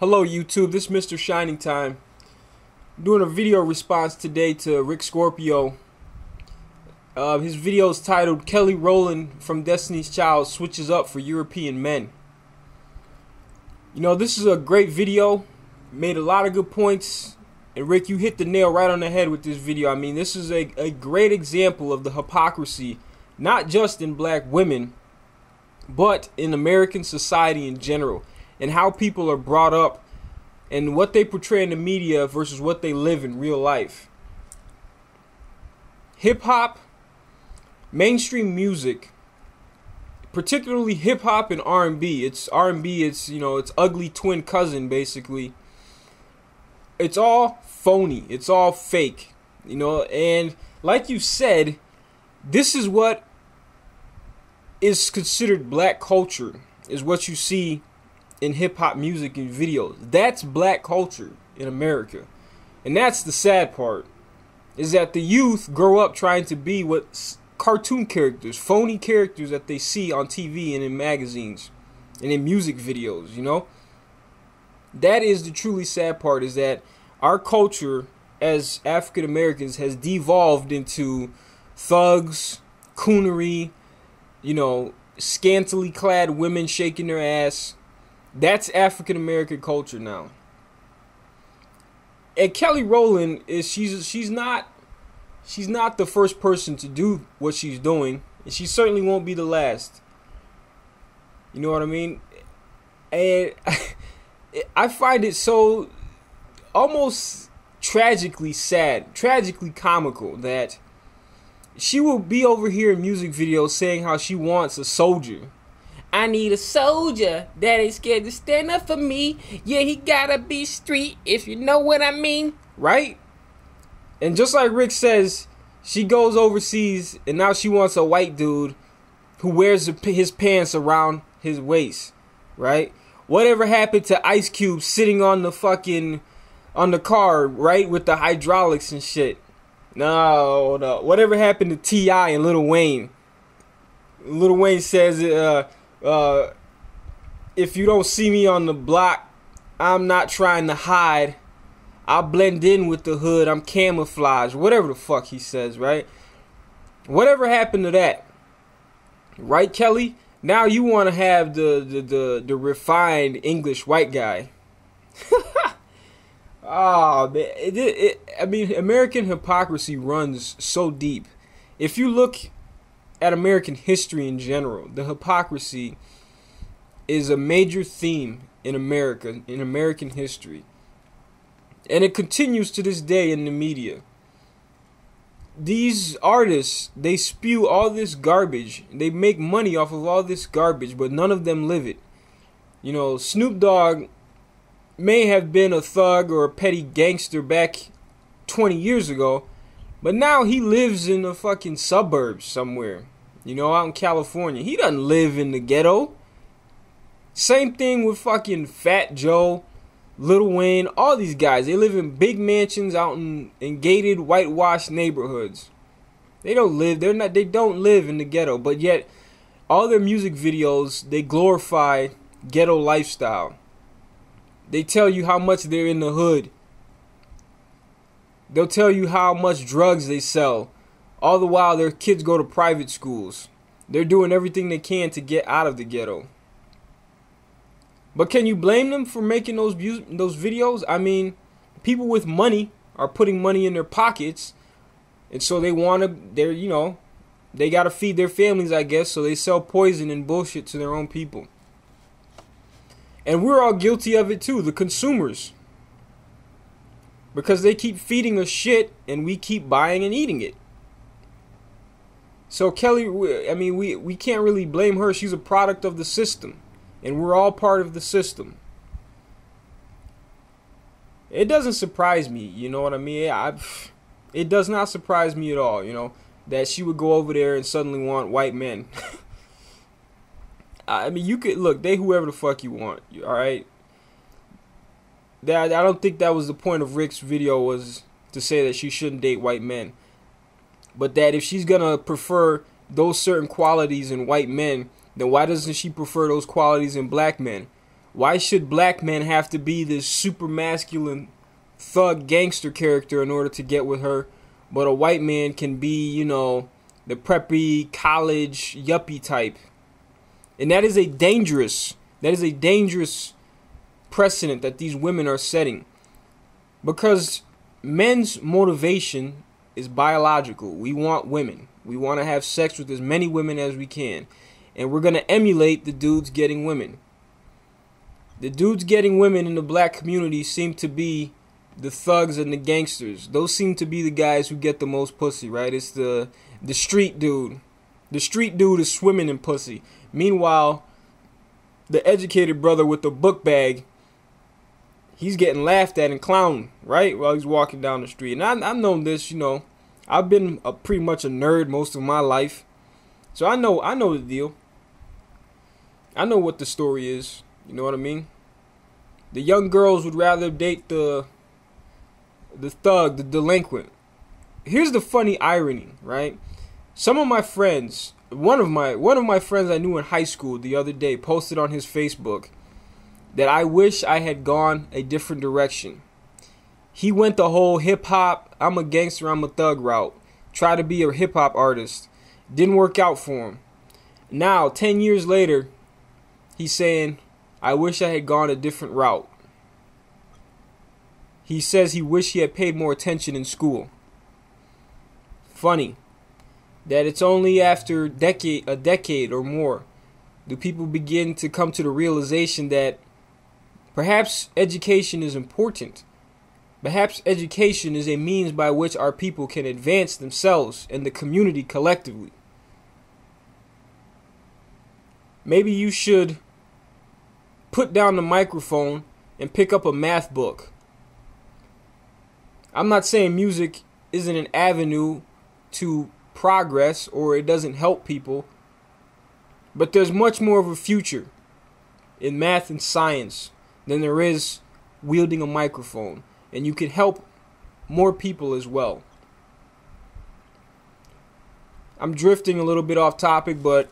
Hello YouTube, this is Mr. Shining Time. I'm doing a video response today to Rick Scorpio. His video is titled Kelly Rowland from Destiny's Child switches up for European men. You know, this is a great video, made a lot of good points, and Rick, you hit the nail right on the head with this video. I mean, this is a great example of the hypocrisy, not just in black women, but in American society in general, and how people are brought up and what they portray in the media versus what they live in real life. Hip-hop, mainstream music, particularly hip-hop and R&B. It's R&B, it's, you know, it's ugly twin cousin, basically. It's all phony. It's all fake, you know, and like you said, this is what is considered black culture, is what you see in hip-hop music and videos. That's black culture in America. And that's the sad part, is that the youth grow up trying to be what cartoon characters, phony characters that they see on TV and in magazines and in music videos, you know? That is the truly sad part, is that our culture as African Americans has devolved into thugs, coonery, you know, scantily clad women shaking their ass. That's African American culture now. And Kelly Rowland is she's not the first person to do what she's doing, and she certainly won't be the last. You know what I mean? And I find it so almost tragically sad, tragically comical that she will be over here in music videos saying how she wants a soldier. I need a soldier that ain't scared to stand up for me. Yeah, he gotta be street, if you know what I mean. Right? And just like Rick says, she goes overseas and now she wants a white dude who wears his pants around his waist. Right? Whatever happened to Ice Cube sitting on the car, right? With the hydraulics and shit. No. Whatever happened to T.I. and Lil Wayne? Lil Wayne says, if you don't see me on the block, I'm not trying to hide. I'll blend in with the hood. I'm camouflage. Whatever the fuck he says, right? Whatever happened to that? Right, Kelly? Now you want to have the refined English white guy. Oh, man. I mean, American hypocrisy runs so deep. If you look at American history in general, the hypocrisy is a major theme in America, in American history. And it continues to this day in the media. These artists, they spew all this garbage. They make money off of all this garbage, but none of them live it. You know, Snoop Dogg may have been a thug or a petty gangster back 20 years ago, but now he lives in the fucking suburbs somewhere. You know, out in California. He doesn't live in the ghetto. Same thing with fucking Fat Joe, Lil Wayne, all these guys. They live in big mansions out in gated, whitewashed neighborhoods. They don't live in the ghetto, but yet all their music videos, they glorify ghetto lifestyle. They tell you how much they're in the hood. They'll tell you how much drugs they sell. All the while their kids go to private schools. They're doing everything they can to get out of the ghetto. But can you blame them for making those videos? I mean, people with money are putting money in their pockets, and so they gotta feed their families, I guess, so they sell poison and bullshit to their own people. And we're all guilty of it too, the consumers. Because they keep feeding us shit and we keep buying and eating it. So Kelly, I mean, we can't really blame her. She's a product of the system. And we're all part of the system. It doesn't surprise me, you know what I mean? It does not surprise me at all, you know, that she would go over there and suddenly want white men. I mean, you could, look, date whoever the fuck you want, alright? I don't think that was the point of Rick's video, was to say that she shouldn't date white men. But that if she's gonna prefer those certain qualities in white men, then why doesn't she prefer those qualities in black men? Why should black men have to be this super masculine thug gangster character in order to get with her, but a white man can be, you know, the preppy college yuppie type? And that is a dangerous precedent that these women are setting, because men's motivation is biological. We want women. We want to have sex with as many women as we can, and we're going to emulate the dudes getting women. The dudes getting women in the black community seem to be the thugs and the gangsters. Those seem to be the guys who get the most pussy, right? It's the street dude. The street dude is swimming in pussy. Meanwhile, the educated brother with the book bag, he's getting laughed at and clowned, right, while he's walking down the street. And I've known this, you know. I've been pretty much a nerd most of my life, so I know the deal. I know what the story is. You know what I mean? The young girls would rather date the thug, the delinquent. Here's the funny irony, right? Some of my friends, one of my friends I knew in high school the other day posted on his Facebook that I wish I had gone a different direction. He went the whole hip hop, I'm a gangster, I'm a thug route. Tried to be a hip hop artist. Didn't work out for him. Now, 10 years later, he's saying, I wish I had gone a different route. He says he wished he had paid more attention in school. Funny that it's only after a decade or more do people begin to come to the realization that perhaps education is important. Perhaps education is a means by which our people can advance themselves and the community collectively. Maybe you should put down the microphone and pick up a math book. I'm not saying music isn't an avenue to progress or it doesn't help people, but there's much more of a future in math and science than there is wielding a microphone, and you can help more people as well. I'm drifting a little bit off topic, but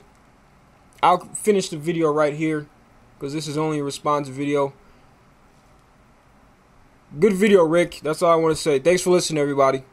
I'll finish the video right here because this is only a response video. Good video, Rick. That's all I want to say. Thanks for listening, everybody.